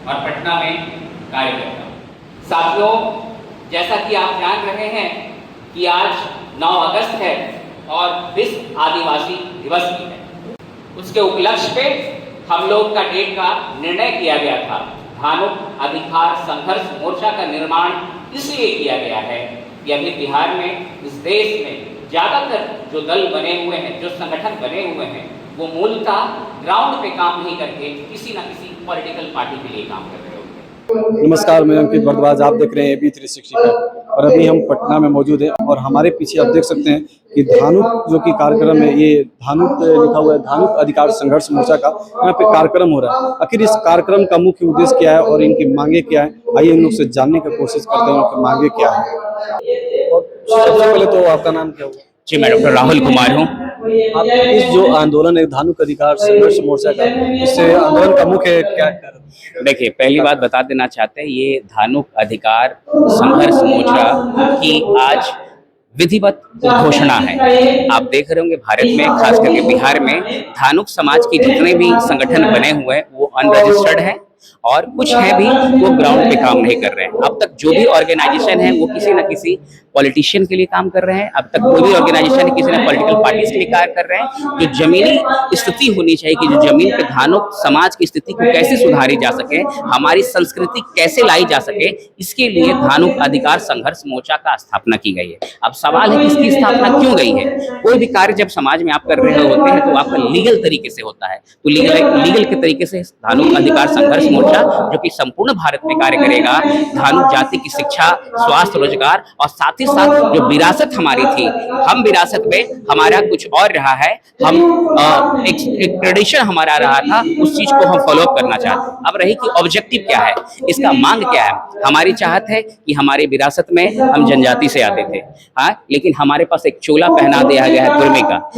और पटना में कार्य करता हूँ। साथियों, जैसा कि आप जान रहे हैं कि आज 9 अगस्त है और विश्व आदिवासी दिवस भी है। उसके उपलक्ष्य पे हम लोग का डेट का निर्णय किया गया था। धानुक अधिकार संघर्ष मोर्चा का निर्माण इसलिए किया गया है कि अभी बिहार में, इस देश में ज्यादातर जो दल बने हुए हैं, जो संगठन बने हुए हैं, वो मूलतः ग्राउंड पे काम नहीं करके किसी ना किसी पॉलिटिकल पार्टी के लिए काम कर रहे होते हैं। नमस्कार, मैं अंकित भारद्वाज, आप देख रहे हैं AB365 और अभी हम पटना में मौजूद हैं और हमारे पीछे आप देख सकते हैं कि धानुक जो कि कार्यक्रम है, ये धानुक लिखा हुआ है, धानुक अधिकार संघर्ष मोर्चा का यहाँ पे कार्यक्रम हो रहा है। आखिर इस कार्यक्रम का मुख्य उद्देश्य क्या है और इनकी मांगे क्या है, आइए इन लोग से जानने की कोशिश करते हैं उनकी मांगे क्या है। सबसे पहले तो आपका नाम क्या होगा? जी, मैं डॉक्टर राहुल कुमार हूँ। आप इस जो आंदोलन है धानुक अधिकार संघर्ष मोर्चा का, इससे आंदोलन का मुख्य क्या कारण? देखिए, पहली बात बता देना चाहते हैं, ये धानुक अधिकार संघर्ष मोर्चा की आज विधिवत घोषणा है। आप देख रहे होंगे भारत में, खास करके बिहार में, धानुक समाज के जितने भी संगठन बने हुए हैं वो अनरजिस्टर्ड हैं और कुछ है भी वो ग्राउंड पे काम नहीं कर रहे हैं। अब तक जो भी ऑर्गेनाइजेशन है वो किसी न किसी पॉलिटिशियन के लिए काम कर रहे हैं। अब तक कोई भी ऑर्गेनाइजेशन किसी न पॉलिटिकल पार्टीज के लिए कार्य कर रहे हैं। जो जमीनी स्थिति होनी चाहिए कि जो जमीन पे धानुक समाज की स्थिति को कैसे सुधारी जा सके, हमारी संस्कृति कैसे लाई जा सके, इसके लिए धानुक अधिकार संघर्ष मोर्चा का स्थापना की गई है। अब सवाल है कि इसकी स्थापना क्यों गई है? कोई भी कार्य जब समाज में आप कर रहे होते हैं तो आपका लीगल तरीके से होता है, तो लीगल के तरीके से धानुक अधिकार संघर्ष मोर्चा जो कि संपूर्ण भारत में कार्य करेगा, धानुक जाति की शिक्षा, स्वास्थ्य, रोजगार और साथ ही साथ जो विरासत हमारी थी, हम विरासत में हमारा कुछ और रहा है, हम एक ट्रेडिशन हमारा रहा था, उस चीज को हम फॉलो अप करना चाहते हैं। अब रही कि ऑब्जेक्टिव क्या है, इसका मांग क्या है। हमारी चाहत है कि हमारे विरासत में हम जनजाति से आते थे, हाँ, लेकिन हमारे पास एक चोला पहना दिया गया है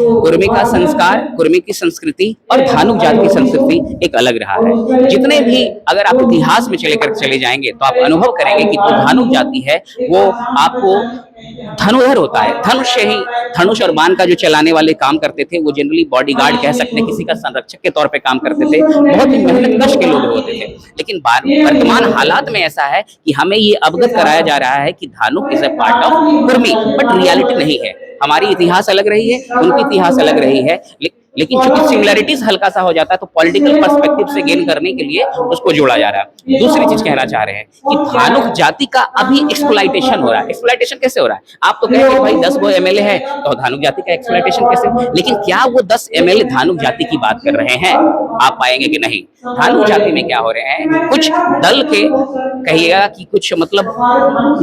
कुर्मी का संस्कार, कुर्मी की संस्कृति और धानुक जाति की संस्कृति एक अलग रहा है। जितने भी अगर आप इतिहास में चले जाएंगे तो आप अनुभव करेंगे कि जो धानुक जाति है वो आपको धनुधर होता है। धनुष और बाण का जो चलाने वाले काम करते थे वो जनरली बॉडीगार्ड कह सकते हैं, किसी का संरक्षक के तौर पे काम करते थे, बहुत ही मेहनतकश के लोग होते थे। लेकिन वर्तमान हालात में ऐसा है कि हमें ये अवगत कराया जा रहा है कि Dhanuk is a part of Kurmi, but reality नहीं है। हमारी इतिहास अलग रही है, उनकी इतिहास अलग रही है, लेकिन चूंकि सिमिलरिटीज हल्का सा हो जाता है तो पॉलिटिकल पर्सपेक्टिव से गेन करने के लिए उसको जोड़ा जा रहा है। दूसरी चीज कहना चाह रहे हैं कि धानुक जाति का अभी एक्सप्लॉइटेशन हो रहा है। एक्सप्लॉइटेशन कैसे हो रहा है? आप तो कहेंगे भाई 10 गो एमएलए है तो धानुक जाति का एक्सप्लॉइटेशन कैसे? लेकिन क्या वो 10 एमएलए धानुक जाति की बात कर रहे हैं? आप पाएंगे कि नहीं। धानुक जाति में क्या हो रहे हैं, कुछ दल के कहिएगा कि कुछ मतलब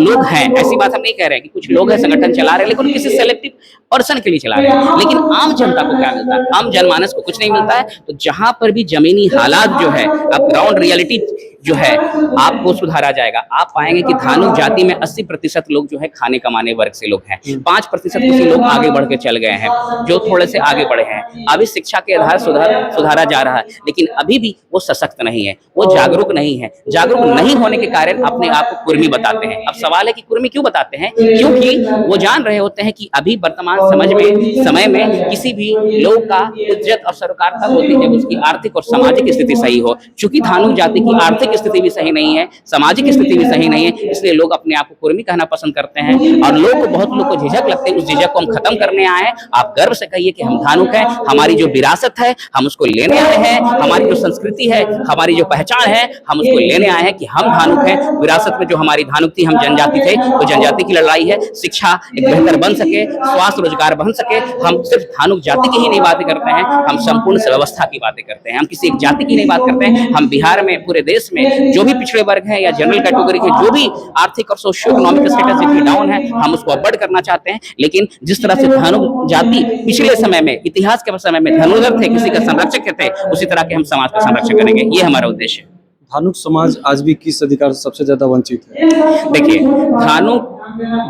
लोग हैं, ऐसी बात हम नहीं कह रहे हैं कि कुछ लोग हैं संगठन चला रहे हैं, लेकिन किसी सेलेक्टिव पर्सन के लिए चला रहे हैं। लेकिन आम जनता को क्या मिलता है? आम जनमानस को कुछ नहीं मिलता है। तो जहां पर भी जमीनी हालात जो है, अब ग्राउंड रियलिटी जो है, आपको सुधारा जाएगा। आप पाएंगे कि धानुक जाति में 80% लोग जो है खाने कमाने वर्ग से लोग हैं, 5% किसी लोग आगे बढ़ के चल गए हैं, जो थोड़े से आगे बढ़े हैं। अभी शिक्षा के आधार सुधारा जा रहा है, लेकिन अभी भी वो सशक्त नहीं है, वो जागरूक नहीं है। जागरूक नहीं होने के कारण अपने आप को कुर्मी बताते हैं। अब सवाल है कि कुर्मी क्यों बताते हैं? क्योंकि वो जान रहे होते हैं कि अभी वर्तमान समय में किसी भी लोग का इज्जत और सरोकार तब होती है उसकी आर्थिक और सामाजिक स्थिति सही हो। चूंकि धानुक जाति की आर्थिक स्थिति भी सही नहीं है, सामाजिक स्थिति भी सही नहीं है, इसलिए लोग अपने आप को कुर्मी कहना पसंद करते हैं। और बहुत लोग को झिझक लगते हैं, उस झिझक को हम खत्म करने आए हैं। आप गर्व से कहिए कि हम धानुक हैं, हमारी जो विरासत है हम उसको लेने आए हैं, हमारी जो संस्कृति है, हमारी जो पहचान है, हम उसको लेने आए हैं कि हम धानुक हैं। विरासत में जो हमारी धानुक थी, हम जनजाति थे, तो जनजाति की लड़ाई है। शिक्षा एक बेहतर बन सके, स्वास्थ्य रोजगार बन सके। हम सिर्फ धानुक जाति की ही नहीं बातें करते हैं, हम संपूर्ण व्यवस्था की बातें करते हैं। हम किसी एक जाति की नहीं बात करते हैं। हम बिहार में, पूरे देश में जो भी पिछड़े वर्ग हैं या जनरल कैटेगरी के जो भी आर्थिक और सोशियो इकोनॉमिक स्टेटस जितनी डाउन है, हम उसको अपवर्ड करना चाहते हैं। लेकिन जिस तरह से धानुक जाति पिछले समय में, इतिहास के समय में धनुधर थे, किसी का संरक्षक थे, उसी तरह के हम समाज का संरक्षण करेंगे। ये हमारा उद्देश्य है। धानुक समाज आज भी किस अधिकार से सबसे ज्यादा वंचित है? देखिए, धानुक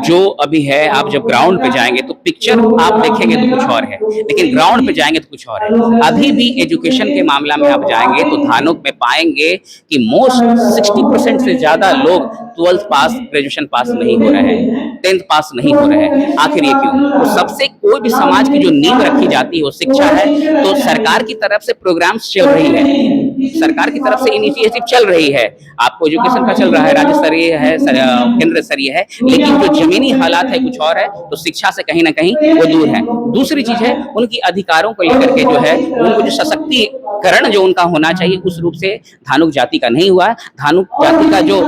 जो अभी है, आप जब ग्राउंड पे जाएंगे तो पिक्चर आप देखेंगे तो कुछ और है, लेकिन ग्राउंड पे जाएंगे तो कुछ और है। अभी भी एजुकेशन के मामला में आप जाएंगे तो धानुक में पाएंगे कि मोस्ट 60% से ज्यादा लोग 12th पास, ग्रेजुएशन पास नहीं हो रहे हैं। 10th पास नहीं हो रहे हैं। आखिर ये क्यों? तो सबसे कोई भी समाज की जो नींव रखी जाती है वो शिक्षा है। तो सरकार की तरफ से प्रोग्राम्स चल रही है, सरकार की तरफ से इनिशिएटिव चल रही है, आपको एजुकेशन का चल रहा है, राज्य स्तरीय है, केंद्र स्तरीय है, लेकिन जो जमीनी हालात है कुछ और है। तो शिक्षा से कहीं ना कहीं वो दूर है। दूसरी चीज है उनकी अधिकारों को लेकर के जो है उनको जो सशक्तिकरण जो उनका होना चाहिए उस रूप से धानुक जाति का नहीं हुआ है। धानुक जाति का जो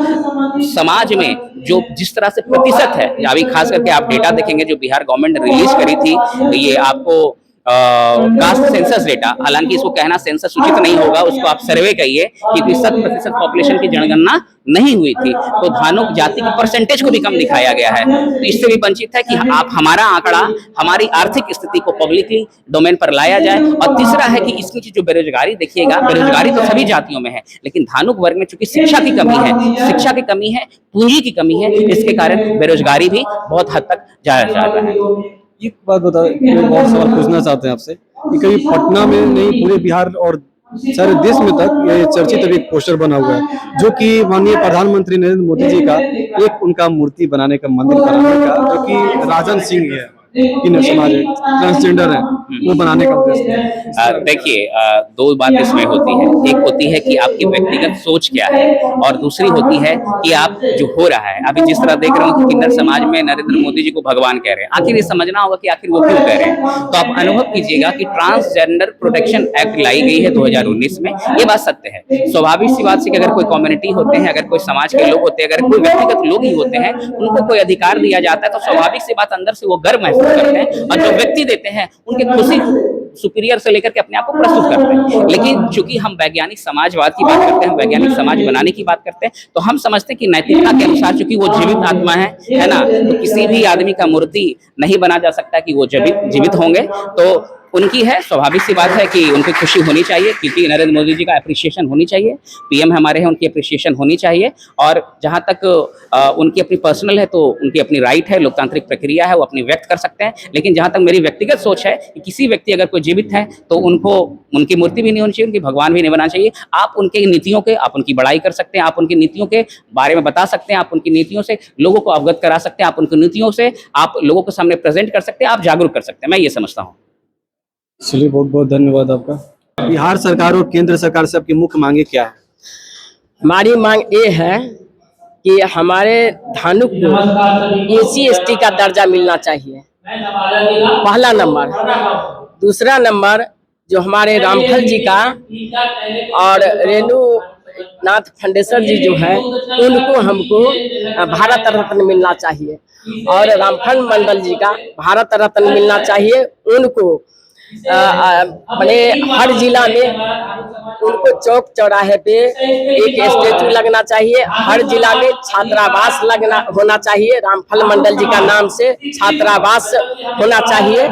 समाज में जो जिस तरह से प्रतिशत है, अभी खास करके आप डेटा देखेंगे जो बिहार गवर्नमेंट ने रिलीज करी थी, ये आपको कास्ट सेंसस डेटा, हालांकि इसको कहना सेंसस उचित नहीं होगा, उसको आप सर्वे कहिए, क्योंकि 100% पॉपुलेशन की जनगणना नहीं हुई थी। तो धानुक जाति की परसेंटेज को भी कम दिखाया गया है। तो इससे भी वंचित है कि आप हमारा आंकड़ा, हमारी आर्थिक स्थिति को पब्लिकली डोमेन पर लाया जाए। और तीसरा है कि इसकी जो बेरोजगारी देखिएगा, बेरोजगारी तो सभी जातियों में है, लेकिन धानुक वर्ग में चूंकि शिक्षा की कमी है, शिक्षा की कमी है, पूंजी की कमी है, इसके कारण बेरोजगारी भी बहुत हद तक जा रहा है। एक बात बताओ, एक और सवाल पूछना चाहते हैं आपसे कि कभी पटना में नहीं पूरे बिहार और सारे देश में तक ये चर्चित अभी एक पोस्टर बना हुआ है जो कि माननीय प्रधानमंत्री नरेंद्र मोदी जी का एक उनका मूर्ति बनाने का, मंदिर बनाने का, जो कि राजन सिंह है, किन समाज है, ट्रांसजेंडर है, वो बनाने का उद्देश्य है। देखिए, दो बात इसमें होती है। एक होती है कि आपकी व्यक्तिगत सोच क्या है, और दूसरी होती है कि आप जो हो रहा है। अभी जिस तरह देख रहे हो कि किन्नर समाज में नरेंद्र मोदी जी को भगवान कह रहे हैं, आखिर ये समझना होगा कि आखिर वो क्यों कह रहे हैं। तो आप अनुभव कीजिएगा कि ट्रांसजेंडर प्रोटेक्शन एक्ट लाई गई है 2019 में, ये बात सत्य है। स्वाभाविक सी बात से कि अगर कोई कम्युनिटी होते हैं, अगर कोई समाज के लोग होते हैं, अगर कोई व्यक्तिगत लोग ही होते हैं, उनको कोई अधिकार दिया जाता है, तो स्वाभाविक सी बात अंदर से वो गर्व महसूस करते हैं, और जो व्यक्ति देते हैं उनके खुशी सुपीरियर से लेकर के अपने आप को प्रस्तुत करते हैं। लेकिन चूंकि हम वैज्ञानिक समाजवाद की बात करते हैं, वैज्ञानिक समाज बनाने की बात करते हैं, तो हम समझते हैं कि नैतिकता के अनुसार चूंकि वो जीवित आत्मा है ना, तो किसी भी आदमी का मूर्ति नहीं बना जा सकता कि वो जीवित होंगे। तो उनकी है, स्वाभाविक सी बात है कि उनकी खुशी होनी चाहिए, क्योंकि नरेंद्र मोदी जी का अप्रिसिएशन होनी चाहिए, पीएम हमारे हैं, उनकी अप्रिसिएशन होनी चाहिए। और जहां तक उनकी अपनी पर्सनल है तो उनकी अपनी राइट है, लोकतांत्रिक प्रक्रिया है, वो अपनी व्यक्त कर सकते हैं। लेकिन जहां तक मेरी व्यक्तिगत सोच है कि किसी व्यक्ति अगर कोई जीवित है तो उनको उनकी मूर्ति भी नहीं होनी चाहिए, उनकी भगवान भी नहीं बनाना चाहिए। आप उनके नीतियों के, आप उनकी बड़ाई कर सकते हैं, आप उनकी नीतियों के बारे में बता सकते हैं, आप उनकी नीतियों से लोगों को अवगत करा सकते हैं, आप उनकी नीतियों से आप लोगों के सामने प्रेजेंट कर सकते हैं, आप जागरूक कर सकते हैं। मैं ये समझता हूँ। चलिए, बहुत बहुत धन्यवाद आपका। बिहार सरकार और केंद्र सरकार से आपकी मुख्य मांगे क्या है? हमारी मांग ये है कि हमारे धानुक को SC/ST का दर्जा मिलना चाहिए, पहला नंबर। दूसरा नंबर, जो हमारे रामफल जी का और रेणु नाथ फंडेसर जी जो है, उनको हमको भारत रत्न मिलना चाहिए, और रामफल मंडल जी का भारत रत्न मिलना चाहिए। उनको मैंने हर जिला में उनको चौक चौराहे पे एक स्टेचू लगना चाहिए, हर जिला में छात्रावास होना चाहिए, रामफल मंडल जी का नाम से छात्रावास होना चाहिए।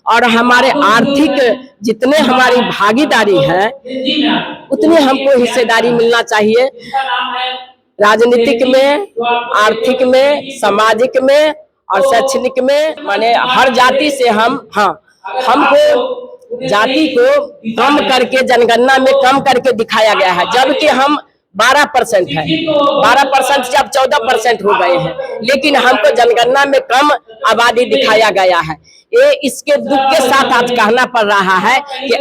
और हमारे आर्थिक जितने हमारी भागीदारी है उतनी हमको हिस्सेदारी मिलना चाहिए, राजनीतिक में, आर्थिक में, सामाजिक में और शैक्षणिक में। माने हर जाति से हमको जाति को कम करके जनगणना में कम करके दिखाया गया है, जबकि हम 12% है, 12% से अब 14% हो गए हैं, लेकिन हमको जनगणना में कम आबादी दिखाया गया है। ये इसके दुख के साथ आज कहना पड़ रहा है कि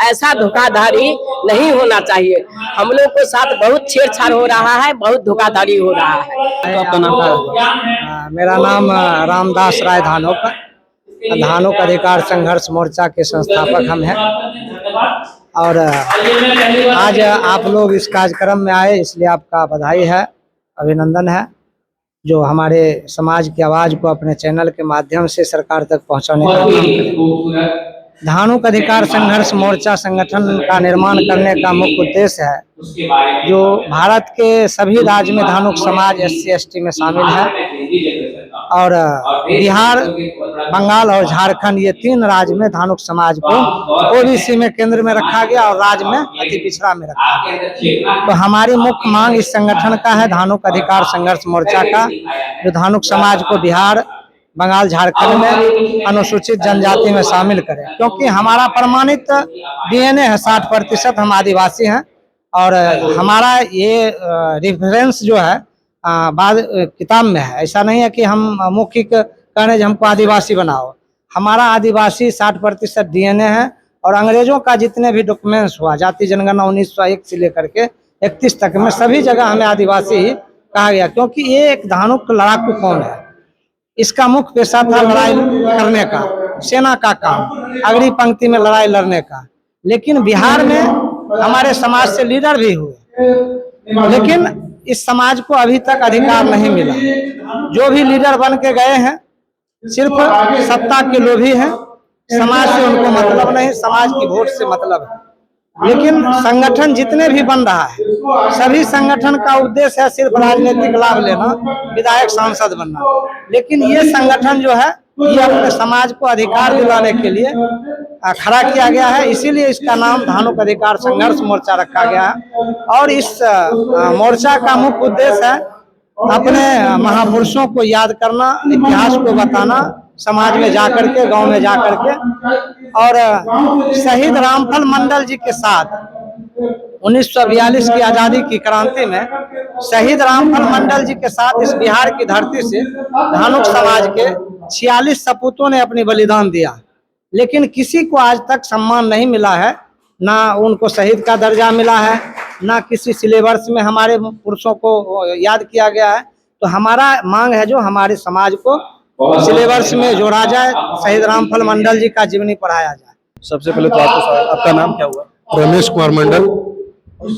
ऐसा धोखाधड़ी नहीं होना चाहिए। हम लोग को साथ बहुत छेड़छाड़ हो रहा है, बहुत धोखाधड़ी हो रहा है। आपका नाम क्या है? मेरा नाम रामदास राय धानुक अधिकार संघर्ष मोर्चा के संस्थापक हम हैं, और आज आप लोग इस कार्यक्रम में आए, इसलिए आपका बधाई है, अभिनंदन है, जो हमारे समाज की आवाज़ को अपने चैनल के माध्यम से सरकार तक पहुंचाने का काम करें। धानुक अधिकार संघर्ष मोर्चा संगठन का निर्माण करने का मुख्य उद्देश्य है जो भारत के सभी राज्य में धानुक समाज SC/ST में शामिल है, और बिहार, बंगाल और झारखंड, ये 3 राज्य में धानुक समाज को OBC में केंद्र में रखा गया और राज्य में अति पिछड़ा में रखा गया। तो हमारी मुख्य मांग इस संगठन का है, धानुक अधिकार संघर्ष मोर्चा का, जो धानुक समाज को बिहार, बंगाल, झारखंड में अनुसूचित जनजाति में शामिल करें, क्योंकि हमारा प्रमाणित DNA है, 60% हम आदिवासी हैं, और हमारा ये रेफरेंस जो है बाद किताब में है। ऐसा नहीं है कि हम मौखिक कह रहे हैं हमको आदिवासी बनाओ। हमारा आदिवासी 60% DNA है, और अंग्रेजों का जितने भी डॉक्यूमेंट्स हुआ, जाति जनगणना 1901 से लेकर के 31 तक में सभी जगह हमें आदिवासी ही कहा गया, क्योंकि ये एक धानुक लड़ाकू कौन है। इसका मुख्य पेशा था लड़ाई करने का, सेना का काम, अग्नि पंक्ति में लड़ाई लड़ने का। लेकिन बिहार में हमारे समाज से लीडर भी हुए, लेकिन इस समाज को अभी तक अधिकार नहीं मिला। जो भी लीडर बन के गए हैं सिर्फ सत्ता के लोभी हैं, समाज से उनको मतलब नहीं, समाज की वोट से मतलब है। लेकिन संगठन जितने भी बन रहा है, सभी संगठन का उद्देश्य है सिर्फ राजनीतिक लाभ लेना, विधायक सांसद बनना। लेकिन ये संगठन जो है ये अपने समाज को अधिकार दिलाने के लिए खड़ा किया गया है, इसीलिए इसका नाम धानुक अधिकार संघर्ष मोर्चा रखा गया है। और इस मोर्चा का मुख्य उद्देश्य है अपने महापुरुषों को याद करना, इतिहास को बताना, समाज में जाकर के, गांव में जाकर के। और शहीद रामफल मंडल जी के साथ 1942 की आजादी की क्रांति में शहीद रामफल मंडल जी के साथ इस बिहार की धरती से धानुक समाज के 46 सपूतों ने अपनी बलिदान दिया। लेकिन किसी को आज तक सम्मान नहीं मिला है, ना उनको शहीद का दर्जा मिला है, ना किसी सिलेबस में हमारे पुरुषों को याद किया गया है। तो हमारा मांग है जो हमारे समाज को सिलेबस में जोड़ा जाए, शहीद रामफल मंडल जी का जीवनी पढ़ाया जाए। सबसे पहले तो आपका नाम क्या हुआ? रमेश कुमार मंडल।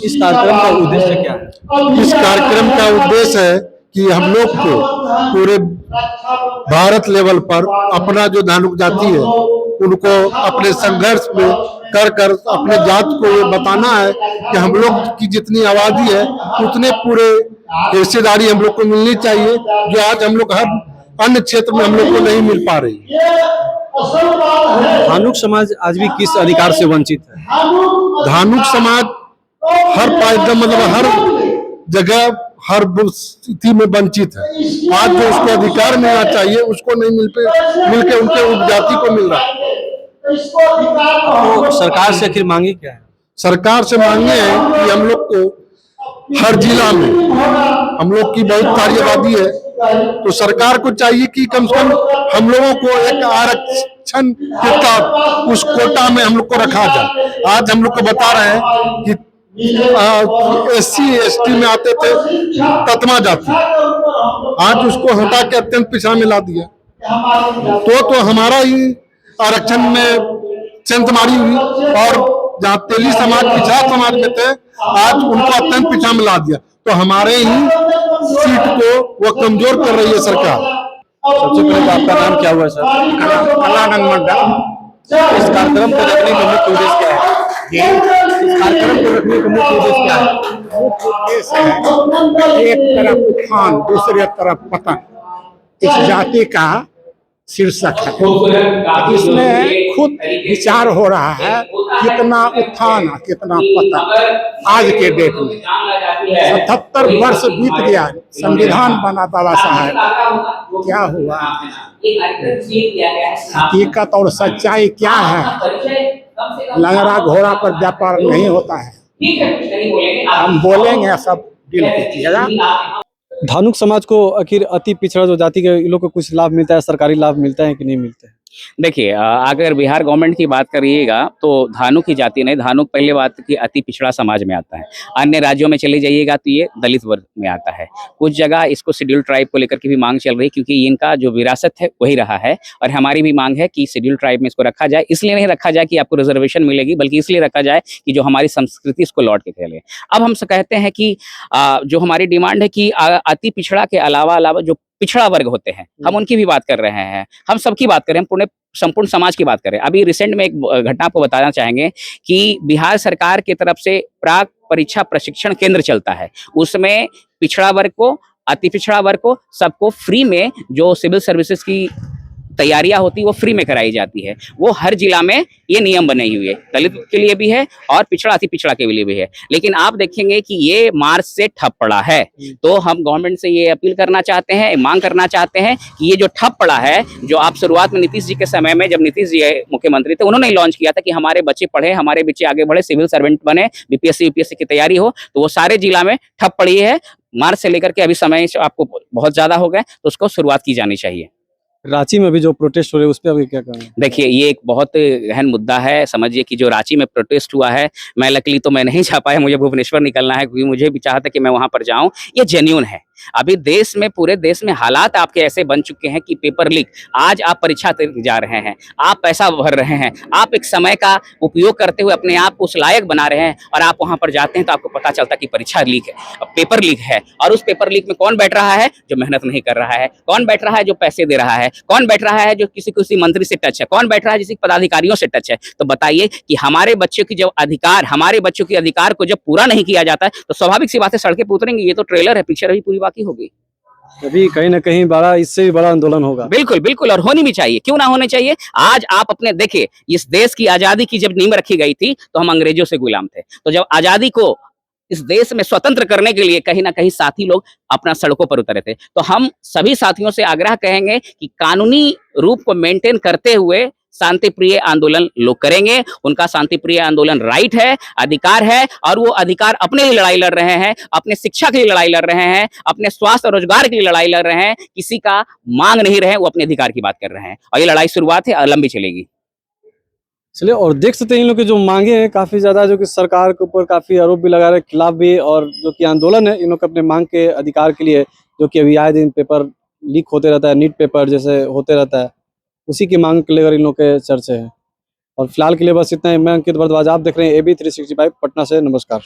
इस कार्यक्रम का उद्देश्य क्या है? इस कार्यक्रम का उद्देश्य है कि हम लोग को पूरे भारत लेवल पर अपना जो धानुक जाति है उनको अपने संघर्ष में कर अपने जात को ये बताना है कि हम लोग की जितनी आबादी है उतने पूरे हिस्सेदारी हम लोग को मिलनी चाहिए, जो आज हम लोग हर अन्य क्षेत्र में हम लोग को नहीं मिल पा रही है। धानुक समाज आज भी किस अधिकार से वंचित है? धानुक समाज हर मतलब हर जगह हर स्थिति में वंचित है। आज जो उसको अधिकार मिलना चाहिए उसको नहीं मिलके उनके उपजाति को मिल रहा है। तो सरकार से आखिर मांगी क्या है? सरकार से मांगे हैं कि हम लोग को हर जिला में, हम लोग की बहुत सारी आबादी है, तो सरकार को चाहिए कि कम से कम हम लोगों को एक आरक्षण के तहत उस कोटा में हम लोग को रखा जाए। आज हम लोग को बता रहे हैं कि SC ST में आते थे ततमा जाति, आज उसको हटा के अत्यंत पिछड़ा में ला दिया। तो हमारा ही आरक्षण में सेंधमारी हुई, और जहाँ तेली समाज पिछड़ा समाज में थे आज उनको अत्यंत पिछड़ा में ला दिया। तो हमारे ही सीट को वो कमजोर कर रही है सरकार। सबसे पहले तो आपका नाम क्या हुआ सर? कलानंद मंडल। इस कार्यक्रम को रखने का मुख्य उद्देश्य क्या है? इस कार्यक्रम को रखने का मुख्य उद्देश्य क्या है? एक तरफ उत्थान, दूसरी तरफ पतन, इस जाति का शीर्षक है। इसमें खुद विचार हो रहा है कितना उत्थान कितना पतन। आज के डेट में 77 वर्ष बीत गया, संविधान बना बाबा साहब, क्या हुआ? हकीकत और सच्चाई क्या है? लंगड़ा घोड़ा पर व्यापार नहीं होता है। हम बोलेंगे, सब दिल कीजिएगा। धानुक समाज को आखिर अति पिछड़ा जो जाति के लोग को कुछ लाभ मिलता है, सरकारी लाभ मिलता है कि नहीं मिलता है? देखिए, अगर बिहार गवर्नमेंट की बात करिएगा तो धानुक की जाति नहीं, धानुक पहले बात की अति पिछड़ा समाज में आता है। अन्य राज्यों में चले जाइएगा तो ये दलित वर्ग में आता है। कुछ जगह इसको शेड्यूल ट्राइब को लेकर के भी मांग चल रही है, क्योंकि इनका जो विरासत है वही रहा है। और हमारी भी मांग है कि शेड्यूल ट्राइब में इसको रखा जाए। इसलिए नहीं रखा जाए कि आपको रिजर्वेशन मिलेगी, बल्कि इसलिए रखा जाए कि जो हमारी संस्कृति इसको लौट के खेले। अब हम कहते हैं कि जो हमारी डिमांड है कि अति पिछड़ा के अलावा जो पिछड़ा वर्ग होते हैं, हम उनकी भी बात कर रहे हैं, हम सबकी बात करें, हम संपूर्ण समाज की बात करें। अभी रिसेंट में एक घटना आपको बताना चाहेंगे कि बिहार सरकार की तरफ से प्राक परीक्षा प्रशिक्षण केंद्र चलता है, उसमें पिछड़ा वर्ग को, अति पिछड़ा वर्ग को, सबको फ्री में जो सिविल सर्विसेज की तैयारियां होती वो फ्री में कराई जाती है। वो हर जिला में ये नियम बने हुए हैं, दलित के लिए भी है और पिछड़ा अति पिछड़ा के लिए भी है। लेकिन आप देखेंगे कि ये मार्च से ठप पड़ा है। तो हम गवर्नमेंट से ये अपील करना चाहते हैं, मांग करना चाहते हैं कि ये जो ठप पड़ा है, जो आप शुरुआत में नीतीश जी के समय में, जब नीतीश जी मुख्यमंत्री थे, उन्होंने लॉन्च किया था कि हमारे बच्चे पढ़े, हमारे बच्चे आगे बढ़े, सिविल सर्वेंट बने, बीपीएससी यूपीएससी की तैयारी हो, तो वो सारे जिला में ठप पड़ी है। मार्च से लेकर के अभी समय आपको बहुत ज्यादा हो गए, तो उसको शुरुआत की जानी चाहिए। रांची में भी जो प्रोटेस्ट हो रहे हैं उस पर अभी क्या कहना है? देखिए, ये एक बहुत गहन मुद्दा है। समझिए कि जो रांची में प्रोटेस्ट हुआ है, मैं लकीली तो मैं नहीं जा पाया, मुझे भुवनेश्वर निकलना है, क्योंकि मुझे भी चाहता कि मैं वहां पर जाऊं। ये जेन्युइन है। अभी देश में, पूरे देश में हालात आपके ऐसे बन चुके हैं कि पेपर लीक, आज आप परीक्षा देने जा रहे हैं, आप पैसा भर रहे हैं, आप एक समय का उपयोग करते हुए अपने आप को उस लायक बना रहे हैं, और आप वहां पर जाते हैं तो आपको पता चलता कि परीक्षा लीक है, पेपर लीक है। और उस पेपर लीक में कौन बैठ रहा है? जो मेहनत नहीं कर रहा है। कौन बैठ रहा है? जो पैसे दे रहा है। कौन बैठ रहा है? जो किसी मंत्री से टच है। कौन बैठ रहा है? किसी पदाधिकारियों से टच है। तो बताइए कि हमारे बच्चों की जब अधिकार, हमारे बच्चों के अधिकार को जब पूरा नहीं किया जाता है, तो स्वाभाविक सी बात है सड़कें पे उतरेंगे। ये तो ट्रेलर है, पिक्चर अभी पूरी बाकी होगी। अभी कहीं ना कहीं बड़ा, इससे भी बड़ा आंदोलन होगा। बिल्कुल बिल्कुल, और होनी भी चाहिए। क्यों ना होने चाहिए? आज आप अपने देखिए, इस देश की आजादी की जब नींव रखी गई थी तो हम अंग्रेजों से गुलाम थे। तो जब आजादी को इस देश में स्वतंत्र करने के लिए कहीं ना कहीं साथी लोग अपना सड़कों पर उतरे थे। तो हम सभी साथियों से आग्रह कहेंगे कि कानूनी रूप को मेंटेन करते हुए शांति प्रिय आंदोलन लोग करेंगे। उनका शांति प्रिय आंदोलन राइट है, अधिकार है, और वो अधिकार अपने लिए लड़ाई लड़ रहे हैं, अपने शिक्षा के लिए लड़ाई लड़ रहे हैं, अपने स्वास्थ्य और रोजगार के लिए लड़ाई लड़ रहे हैं। किसी का मांग नहीं रहे, वो अपने अधिकार की बात कर रहे हैं, और ये लड़ाई शुरुआत है और लंबी चलेगी। चलिए, और देख सकते हैं इन लोग की जो मांगे हैं काफी ज्यादा, जो कि सरकार के ऊपर काफी आरोप भी लगा रहे हैं, खिलाफ भी, और जो कि आंदोलन है इन लोग के अपने मांग के अधिकार के लिए, जो कि अभी आए दिन पेपर लीक होते रहता है, नीट पेपर जैसे होते रहता है, उसी की मांग के लेकर इन लोग के चर्चे हैं। और फिलहाल के लिए बस इतना ही। मैं अंकित भारद्वाज, आप देख रहे हैं AB 365 पटना से। नमस्कार।